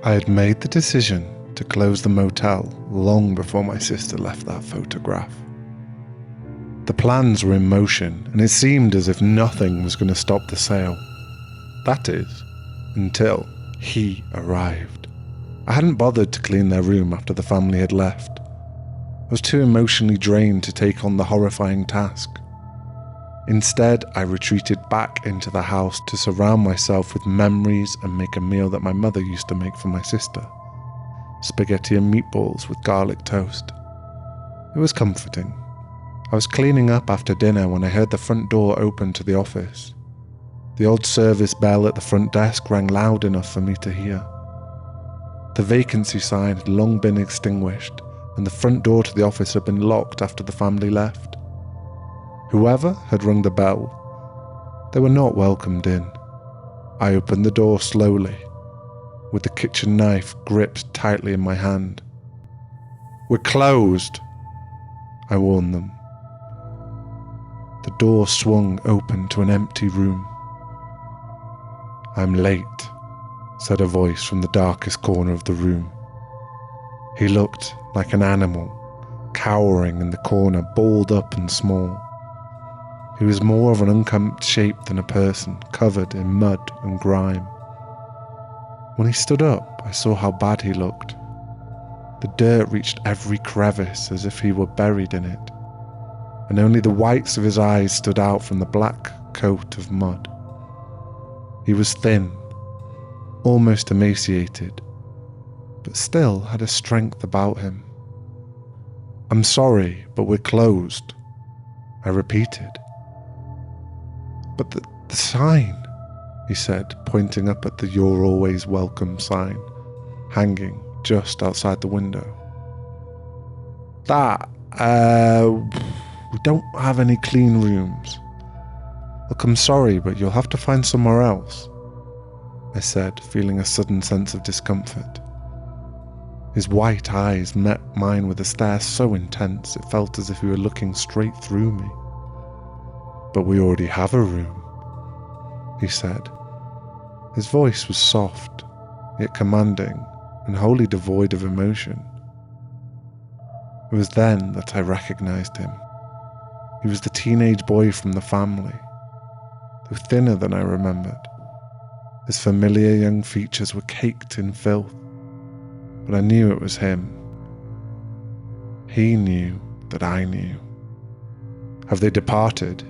I had made the decision to close the motel long before my sister left that photograph. The plans were in motion, and it seemed as if nothing was going to stop the sale. That is, until he arrived. I hadn't bothered to clean their room after the family had left. I was too emotionally drained to take on the horrifying task. Instead, I retreated back into the house to surround myself with memories and make a meal that my mother used to make for my sister. Spaghetti and meatballs with garlic toast. It was comforting. I was cleaning up after dinner when I heard the front door open to the office. The old service bell at the front desk rang loud enough for me to hear. The vacancy sign had long been extinguished, and the front door to the office had been locked after the family left. Whoever had rung the bell, they were not welcomed in. I opened the door slowly, with the kitchen knife gripped tightly in my hand. "We're closed," I warned them. The door swung open to an empty room. "I'm late," said a voice from the darkest corner of the room. He looked like an animal, cowering in the corner, balled up and small. He was more of an unkempt shape than a person, covered in mud and grime. When he stood up, I saw how bad he looked. The dirt reached every crevice as if he were buried in it, and only the whites of his eyes stood out from the black coat of mud. He was thin, almost emaciated, but still had a strength about him. "I'm sorry, but we're closed," I repeated. "But the sign," he said, pointing up at the "You're Always Welcome" sign, hanging just outside the window. We don't have any clean rooms. Look, I'm sorry, but you'll have to find somewhere else," I said, feeling a sudden sense of discomfort. His white eyes met mine with a stare so intense it felt as if he were looking straight through me. "But we already have a room," he said. His voice was soft, yet commanding, and wholly devoid of emotion. It was then that I recognized him. He was the teenage boy from the family, though thinner than I remembered. His familiar young features were caked in filth, but I knew it was him. He knew that I knew. "Have they departed?"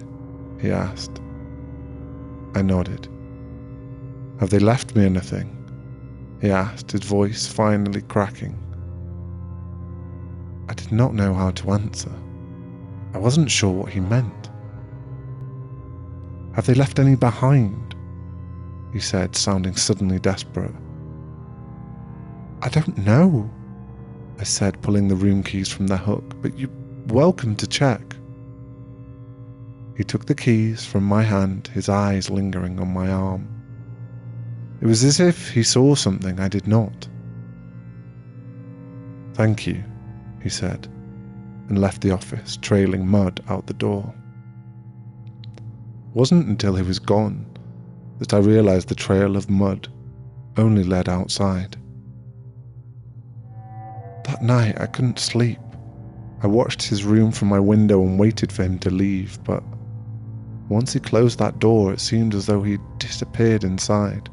he asked. I nodded. "Have they left me anything?" he asked, his voice finally cracking. I did not know how to answer. I wasn't sure what he meant. "Have they left any behind?" he said, sounding suddenly desperate. "I don't know," I said, pulling the room keys from their hook, "but you're welcome to check." He took the keys from my hand, his eyes lingering on my arm. It was as if he saw something I did not. "Thank you," he said, and left the office, trailing mud out the door. It wasn't until he was gone that I realized the trail of mud only led outside. That night I couldn't sleep. I watched his room from my window and waited for him to leave, but once he closed that door, it seemed as though he'd disappeared inside.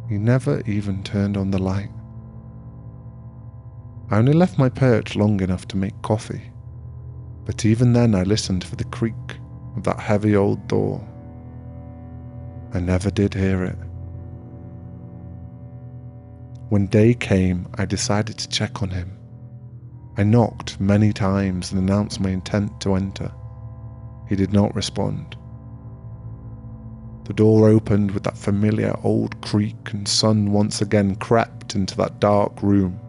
He never even turned on the light. I only left my perch long enough to make coffee, but even then I listened for the creak of that heavy old door. I never did hear it. When day came, I decided to check on him. I knocked many times and announced my intent to enter. He did not respond. The door opened with that familiar old creak, and sun once again crept into that dark room.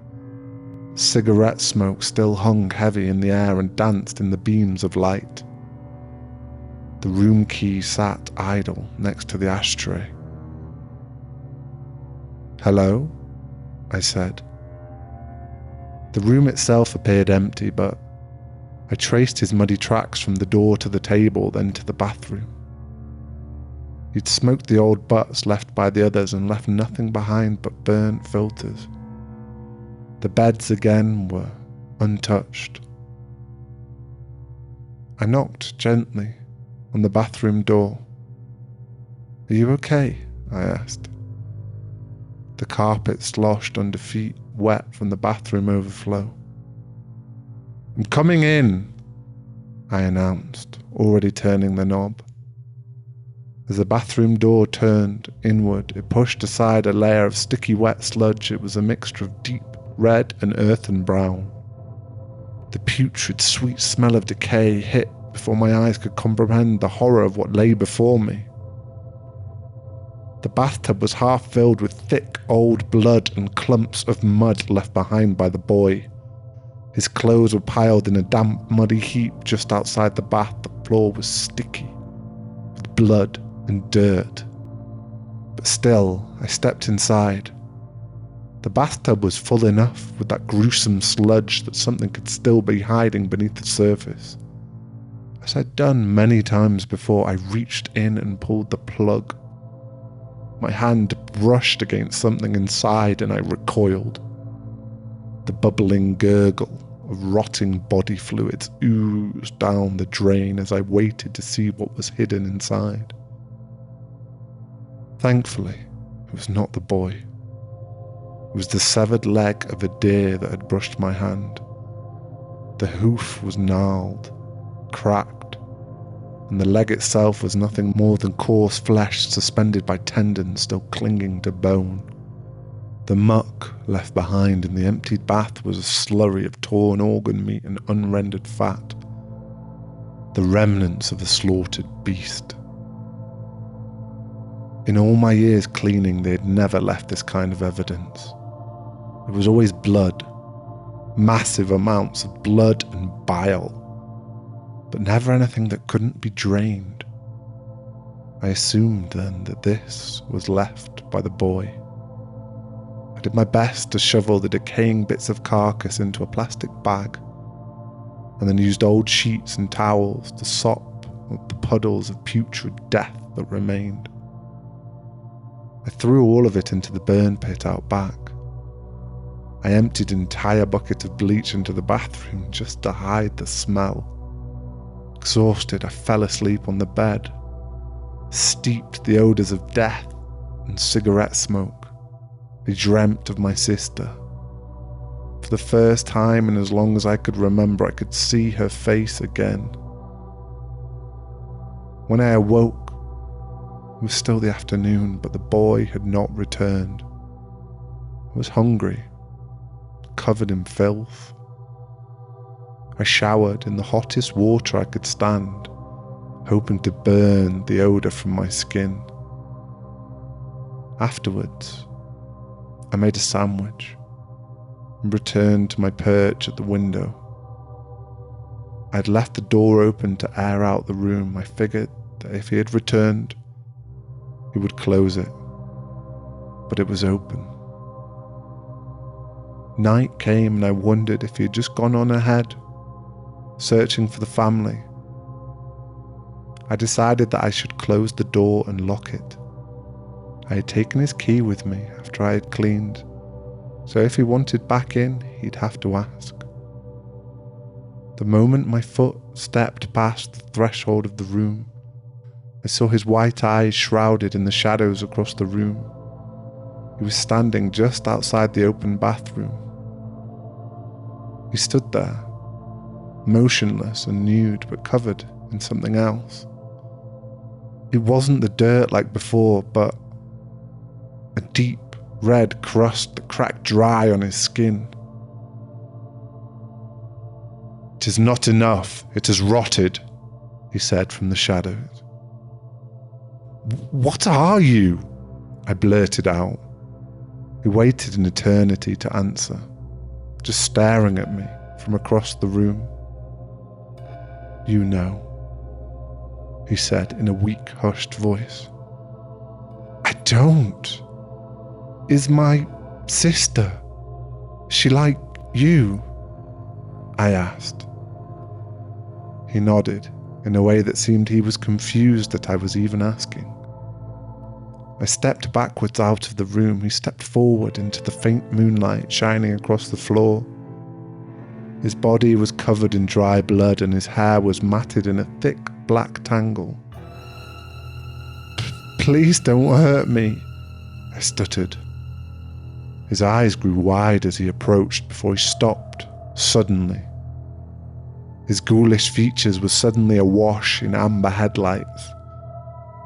Cigarette smoke still hung heavy in the air and danced in the beams of light. The room key sat idle next to the ashtray. "Hello?" I said. The room itself appeared empty, but I traced his muddy tracks from the door to the table, then to the bathroom. He'd smoked the old butts left by the others and left nothing behind but burnt filters. The beds again were untouched. I knocked gently on the bathroom door. "Are you okay?" I asked. The carpet sloshed under feet, wet from the bathroom overflow. "I'm coming in," I announced, already turning the knob. As the bathroom door turned inward, it pushed aside a layer of sticky wet sludge. It was a mixture of deep red and earthen brown. The putrid, sweet smell of decay hit before my eyes could comprehend the horror of what lay before me. The bathtub was half filled with thick old blood and clumps of mud left behind by the boy. His clothes were piled in a damp, muddy heap just outside the bath. The floor was sticky with blood and dirt. But still, I stepped inside. The bathtub was full enough with that gruesome sludge that something could still be hiding beneath the surface. As I'd done many times before, I reached in and pulled the plug. My hand brushed against something inside and I recoiled. The bubbling gurgle of rotting body fluids oozed down the drain as I waited to see what was hidden inside. Thankfully, it was not the boy. It was the severed leg of a deer that had brushed my hand. The hoof was gnarled, cracked, and the leg itself was nothing more than coarse flesh suspended by tendons still clinging to bone. The muck left behind in the emptied bath was a slurry of torn organ meat and unrendered fat, the remnants of a slaughtered beast. In all my years cleaning, they had never left this kind of evidence. It was always blood, massive amounts of blood and bile, but never anything that couldn't be drained. I assumed then that this was left by the boy. I did my best to shovel the decaying bits of carcass into a plastic bag, and then used old sheets and towels to sop up the puddles of putrid death that remained. I threw all of it into the burn pit out back. I emptied an entire bucket of bleach into the bathroom just to hide the smell. Exhausted, I fell asleep on the bed, steeped the odours of death and cigarette smoke. I dreamt of my sister. For the first time in as long as I could remember, I could see her face again. When I awoke, it was still the afternoon, but the boy had not returned. I was hungry, covered in filth. I showered in the hottest water I could stand, hoping to burn the odour from my skin. Afterwards, I made a sandwich and returned to my perch at the window. I had left the door open to air out the room. I figured that if he had returned, he would close it, but it was open. Night came and I wondered if he had just gone on ahead, searching for the family. I decided that I should close the door and lock it. I had taken his key with me after I had cleaned, so if he wanted back in, he'd have to ask. The moment my foot stepped past the threshold of the room, I saw his white eyes shrouded in the shadows across the room. He was standing just outside the open bathroom. He stood there, motionless and nude, but covered in something else. It wasn't the dirt like before, but a deep red crust that cracked dry on his skin. "It is not enough, it has rotted," he said from the shadows. "What are you?" I blurted out. He waited an eternity to answer, just staring at me from across the room. "You know," he said in a weak, hushed voice. "I don't. Is my sister, she like you?" I asked. He nodded in a way that seemed he was confused that I was even asking. I stepped backwards out of the room. He stepped forward into the faint moonlight shining across the floor. His body was covered in dry blood and his hair was matted in a thick black tangle. "Please don't hurt me," I stuttered. His eyes grew wide as he approached before he stopped, suddenly. His ghoulish features were suddenly awash in amber headlights.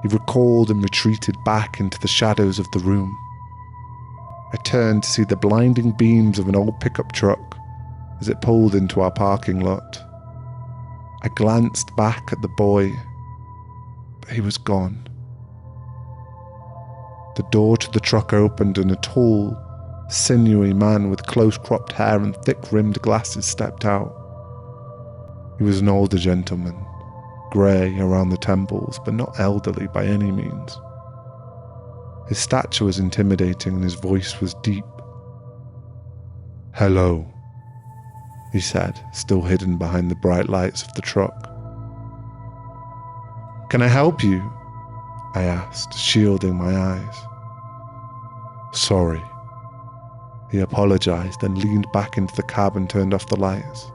He recoiled and retreated back into the shadows of the room. I turned to see the blinding beams of an old pickup truck as it pulled into our parking lot. I glanced back at the boy, but he was gone. The door to the truck opened and a tall, sinewy man with close-cropped hair and thick-rimmed glasses stepped out. He was an older gentleman, grey around the temples, but not elderly by any means. His stature was intimidating and his voice was deep. "Hello," he said, still hidden behind the bright lights of the truck. "Can I help you?" I asked, shielding my eyes. "Sorry." He apologized, then leaned back into the cab and turned off the lights.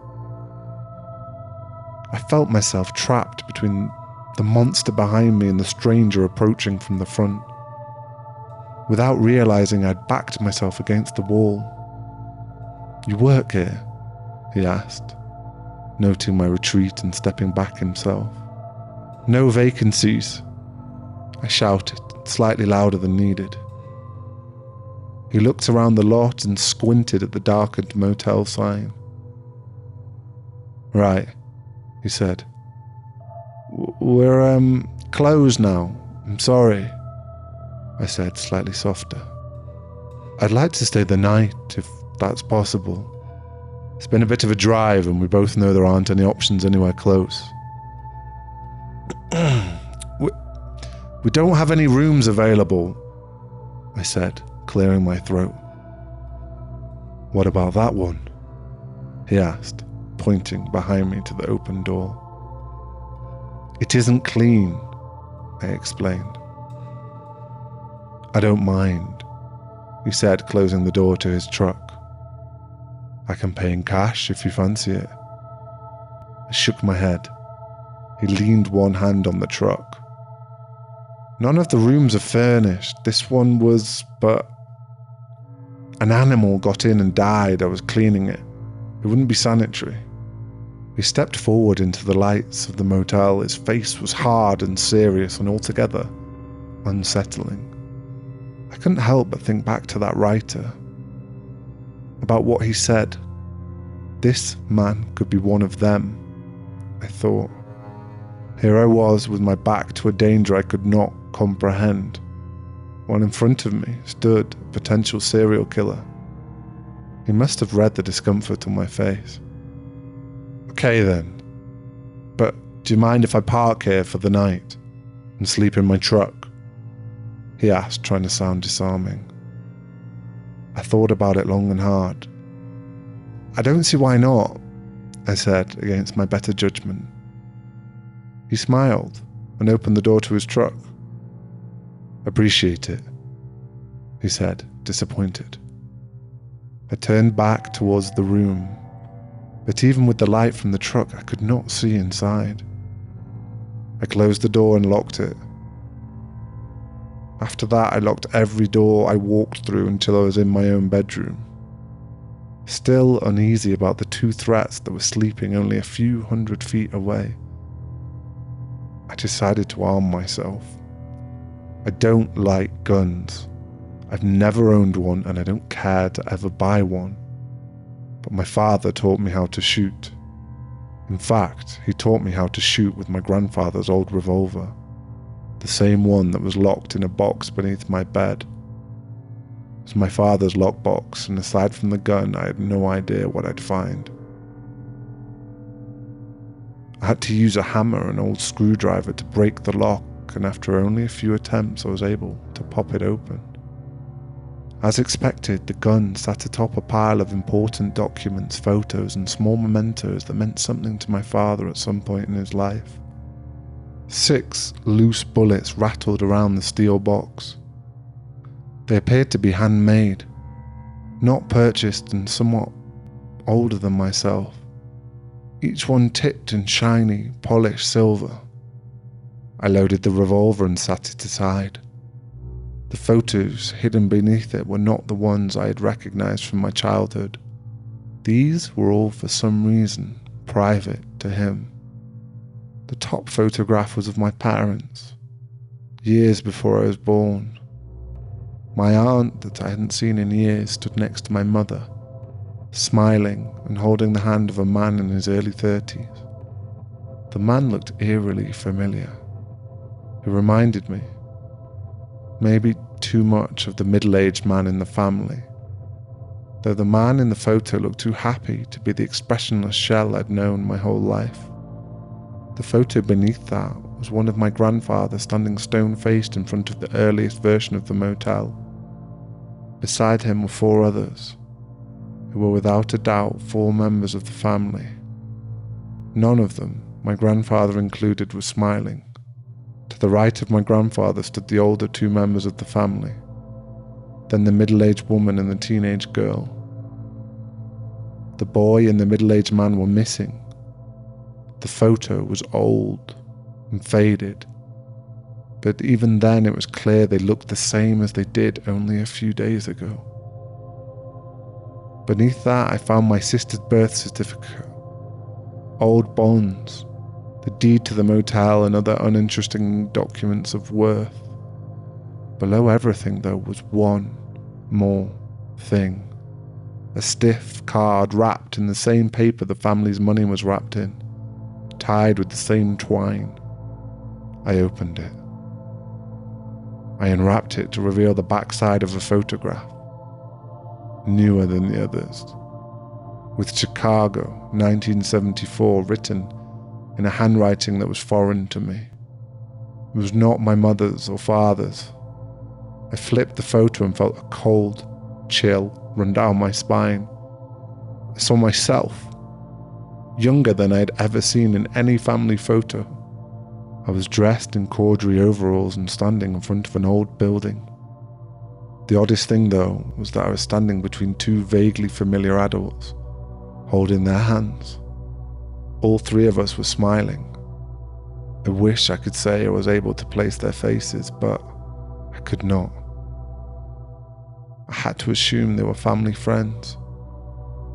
I felt myself trapped between the monster behind me and the stranger approaching from the front. Without realizing, I'd backed myself against the wall. "You work here?" he asked, noting my retreat and stepping back himself. "No vacancies," I shouted, slightly louder than needed. He looked around the lot and squinted at the darkened motel sign. "Right," he said. We're closed now. I'm sorry," I said, slightly softer. "I'd like to stay the night, if that's possible. It's been a bit of a drive and we both know there aren't any options anywhere close." We don't have any rooms available," I said, clearing my throat. "What about that one?" he asked, pointing behind me to the open door. "It isn't clean," I explained. "I don't mind," he said, closing the door to his truck. "I can pay in cash if you fancy it." I shook my head. He leaned one hand on the truck. "None of the rooms are furnished. This one was, but an animal got in and died. I was cleaning it. It wouldn't be sanitary." He stepped forward into the lights of the motel. His face was hard and serious and altogether unsettling. I couldn't help but think back to that writer, about what he said. This man could be one of them, I thought. Here I was with my back to a danger I could not comprehend, while in front of me stood a potential serial killer. He must have read the discomfort on my face. "Okay then, but do you mind if I park here for the night and sleep in my truck?" he asked, trying to sound disarming. I thought about it long and hard. "I don't see why not," I said, against my better judgment. He smiled and opened the door to his truck. "Appreciate it," he said, disappointed. I turned back towards the room, but even with the light from the truck, I could not see inside. I closed the door and locked it. After that, I locked every door I walked through until I was in my own bedroom. Still uneasy about the two threats that were sleeping only a few hundred feet away, I decided to arm myself. I don't like guns. I've never owned one and I don't care to ever buy one. But my father taught me how to shoot. In fact, he taught me how to shoot with my grandfather's old revolver, the same one that was locked in a box beneath my bed. It was my father's lockbox, and aside from the gun, I had no idea what I'd find. I had to use a hammer and an old screwdriver to break the lock, and after only a few attempts, I was able to pop it open. As expected, the gun sat atop a pile of important documents, photos, and small mementos that meant something to my father at some point in his life. 6 loose bullets rattled around the steel box. They appeared to be handmade, not purchased, and somewhat older than myself. Each one tipped in shiny, polished silver. I loaded the revolver and sat it aside. The photos hidden beneath it were not the ones I had recognized from my childhood. These were all, for some reason, private to him. The top photograph was of my parents, years before I was born. My aunt, that I hadn't seen in years, stood next to my mother, smiling and holding the hand of a man in his early 30s. The man looked eerily familiar. It reminded me, maybe too much, of the middle-aged man in the family, though the man in the photo looked too happy to be the expressionless shell I'd known my whole life. The photo beneath that was one of my grandfather standing stone-faced in front of the earliest version of the motel. Beside him were 4 others, who were without a doubt 4 members of the family. None of them, my grandfather included, was smiling. To the right of my grandfather stood the older 2 members of the family, then the middle-aged woman and the teenage girl. The boy and the middle-aged man were missing. The photo was old and faded, but even then it was clear they looked the same as they did only a few days ago. Beneath that I found my sister's birth certificate, old bonds, the deed to the motel, and other uninteresting documents of worth. Below everything, though, was one more thing. A stiff card wrapped in the same paper the family's money was wrapped in, tied with the same twine. I opened it. I unwrapped it to reveal the backside of a photograph, newer than the others, with Chicago, 1974 written in a handwriting that was foreign to me. It was not my mother's or father's. I flipped the photo and felt a cold chill run down my spine. I saw myself, younger than I had ever seen in any family photo. I was dressed in corduroy overalls and standing in front of an old building. The oddest thing, though, was that I was standing between 2 vaguely familiar adults, holding their hands. All 3 of us were smiling. I wish I could say I was able to place their faces, but I could not. I had to assume they were family friends.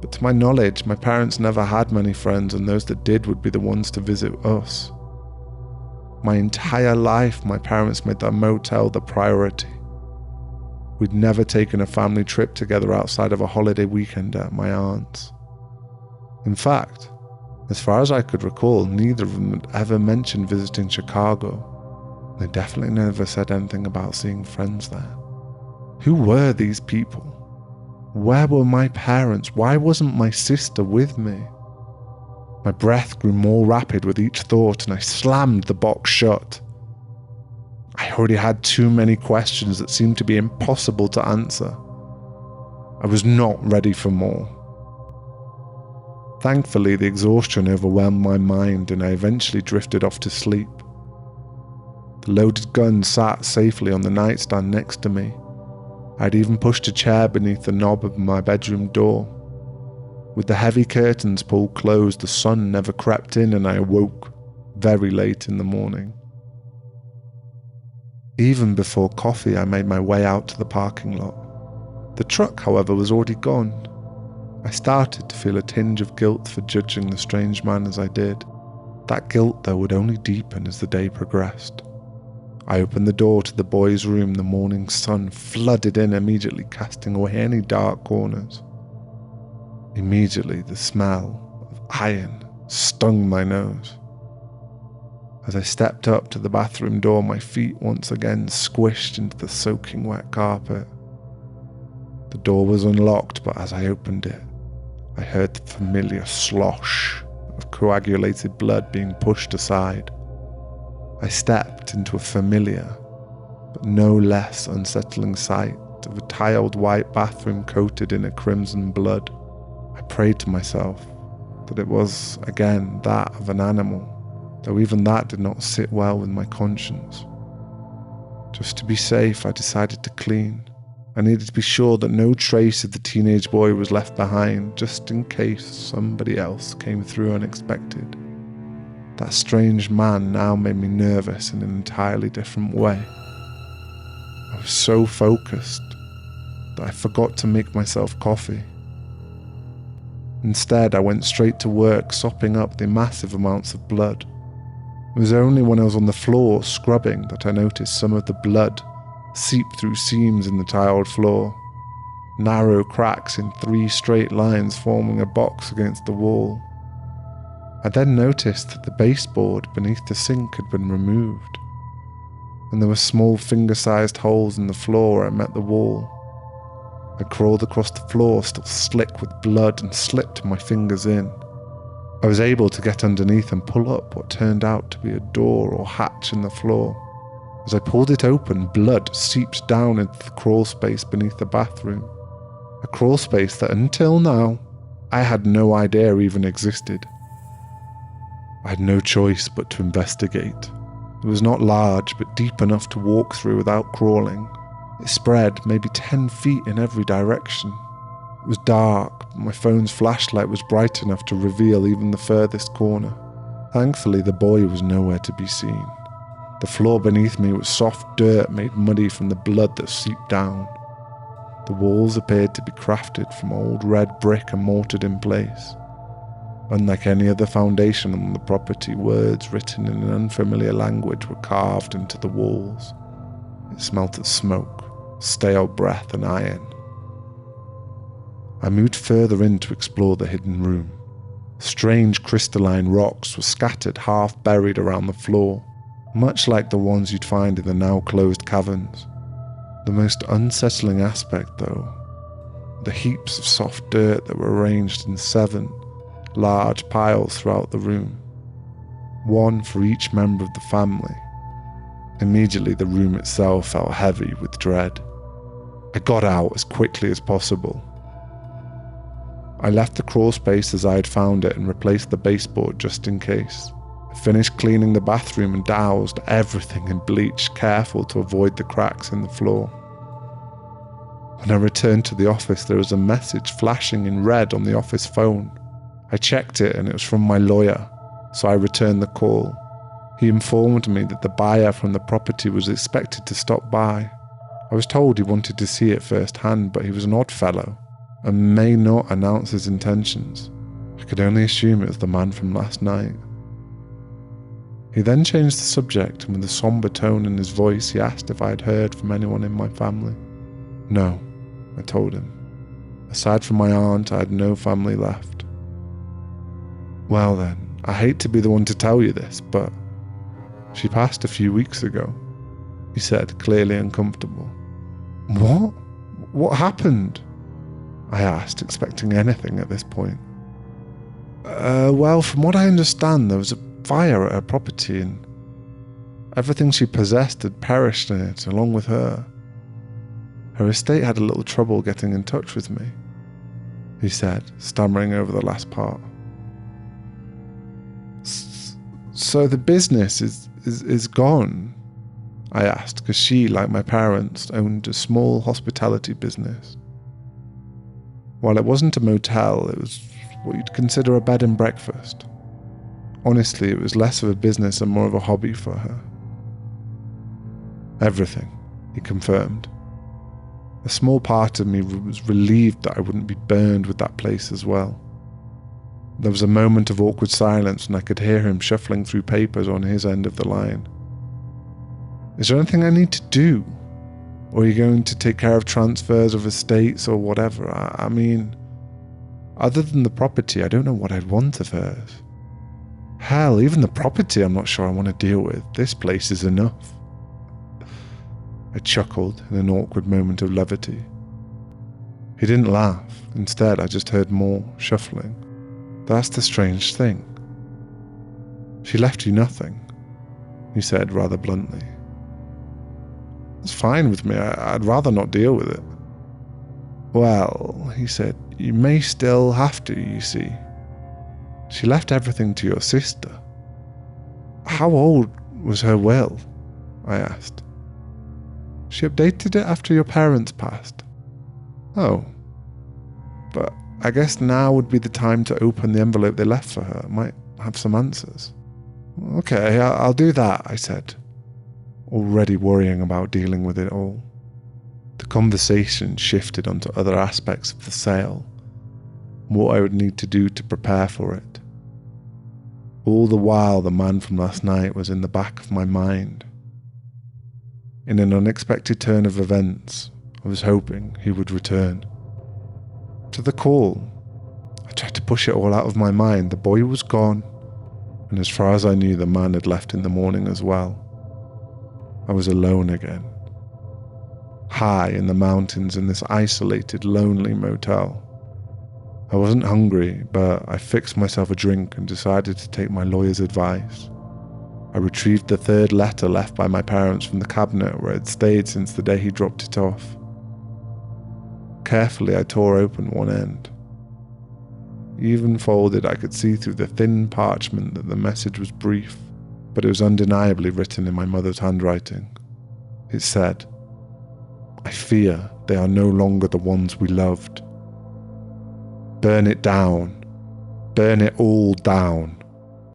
But to my knowledge, my parents never had many friends, and those that did would be the ones to visit us. My entire life, my parents made that motel the priority. We'd never taken a family trip together outside of a holiday weekend at my aunt's. In fact, as far as I could recall, neither of them had ever mentioned visiting Chicago. They definitely never said anything about seeing friends there. Who were these people? Where were my parents? Why wasn't my sister with me? My breath grew more rapid with each thought, and I slammed the box shut. I already had too many questions that seemed to be impossible to answer. I was not ready for more. Thankfully, the exhaustion overwhelmed my mind, and I eventually drifted off to sleep. The loaded gun sat safely on the nightstand next to me. I'd even pushed a chair beneath the knob of my bedroom door. With the heavy curtains pulled closed, the sun never crept in, and I awoke very late in the morning. Even before coffee, I made my way out to the parking lot. The truck, however, was already gone. I started to feel a tinge of guilt for judging the strange man as I did. That guilt, though, would only deepen as the day progressed. I opened the door to the boys' room. The morning sun flooded in, immediately casting away any dark corners. Immediately, the smell of iron stung my nose. As I stepped up to the bathroom door, my feet once again squished into the soaking wet carpet. The door was unlocked, but as I opened it, I heard the familiar slosh of coagulated blood being pushed aside. I stepped into a familiar, but no less unsettling sight of a tiled white bathroom coated in a crimson blood. I prayed to myself that it was, again, that of an animal, though even that did not sit well with my conscience. Just to be safe, I decided to clean. I needed to be sure that no trace of the teenage boy was left behind, just in case somebody else came through unexpected. That strange man now made me nervous in an entirely different way. I was so focused that I forgot to make myself coffee. Instead, I went straight to work sopping up the massive amounts of blood. It was only when I was on the floor scrubbing that I noticed some of the blood seep through seams in the tiled floor, narrow cracks in 3 straight lines forming a box against the wall. I then noticed that the baseboard beneath the sink had been removed, and there were small finger-sized holes in the floor where it met the wall. I crawled across the floor, still slick with blood, and slipped my fingers in. I was able to get underneath and pull up what turned out to be a door or hatch in the floor. As I pulled it open, blood seeped down into the crawl space beneath the bathroom. A crawl space that until now, I had no idea even existed. I had no choice but to investigate. It was not large, but deep enough to walk through without crawling. It spread maybe 10 feet in every direction. It was dark, but my phone's flashlight was bright enough to reveal even the furthest corner. Thankfully, the boy was nowhere to be seen. The floor beneath me was soft dirt made muddy from the blood that seeped down. The walls appeared to be crafted from old red brick and mortared in place. Unlike any other foundation on the property, words written in an unfamiliar language were carved into the walls. It smelt of smoke, stale breath, and iron. I moved further in to explore the hidden room. Strange crystalline rocks were scattered half buried around the floor, much like the ones you'd find in the now closed caverns. The most unsettling aspect, though, the heaps of soft dirt that were arranged in 7 large piles throughout the room, one for each member of the family. Immediately the room itself felt heavy with dread. I got out as quickly as possible. I left the crawl space as I had found it and replaced the baseboard just in case. I finished cleaning the bathroom and doused everything in bleach, careful to avoid the cracks in the floor. When I returned to the office, there was a message flashing in red on the office phone. I checked it and it was from my lawyer, so I returned the call. He informed me that the buyer from the property was expected to stop by. I was told he wanted to see it firsthand, but he was an odd fellow and may not announce his intentions. I could only assume it was the man from last night. He then changed the subject, and with a somber tone in his voice, he asked if I had heard from anyone in my family. No, I told him. Aside from my aunt, I had no family left. Well then, I hate to be the one to tell you this, but she passed a few weeks ago, he said, clearly uncomfortable. What? What happened? I asked, expecting anything at this point. Well, from what I understand, there was a fire at her property and everything she possessed had perished in it, along with her. Her estate had a little trouble getting in touch with me, he said, stammering over the last part. So the business is gone? I asked, because she, like my parents, owned a small hospitality business. While it wasn't a motel, it was what you'd consider a bed and breakfast. Honestly, it was less of a business and more of a hobby for her. Everything, he confirmed. A small part of me was relieved that I wouldn't be burned with that place as well. There was a moment of awkward silence and I could hear him shuffling through papers on his end of the line. Is there anything I need to do? Or are you going to take care of transfers of estates or whatever? I mean, other than the property, I don't know what I'd want of hers. Hell, even the property I'm not sure I want to deal with. This place is enough. I chuckled in an awkward moment of levity. He didn't laugh. Instead, I just heard more shuffling. That's the strange thing. She left you nothing, he said rather bluntly. It's fine with me. I'd rather not deal with it. Well, he said, you may still have to, you see. She left everything to your sister. How old was her will? I asked. She updated it after your parents passed. Oh, but I guess now would be the time to open the envelope they left for her. Might have some answers. Okay, I'll do that, I said, already worrying about dealing with it all. The conversation shifted onto other aspects of the sale, what I would need to do to prepare for it. All the while, the man from last night was in the back of my mind. In an unexpected turn of events, I was hoping he would return. To the call, I tried to push it all out of my mind. The boy was gone, and as far as I knew, the man had left in the morning as well. I was alone again, high in the mountains in this isolated, lonely motel. I wasn't hungry, but I fixed myself a drink and decided to take my lawyer's advice. I retrieved the third letter left by my parents from the cabinet where it had stayed since the day he dropped it off. Carefully, I tore open one end. Even folded, I could see through the thin parchment that the message was brief, but it was undeniably written in my mother's handwriting. It said, "I fear they are no longer the ones we loved. Burn it down. Burn it all down."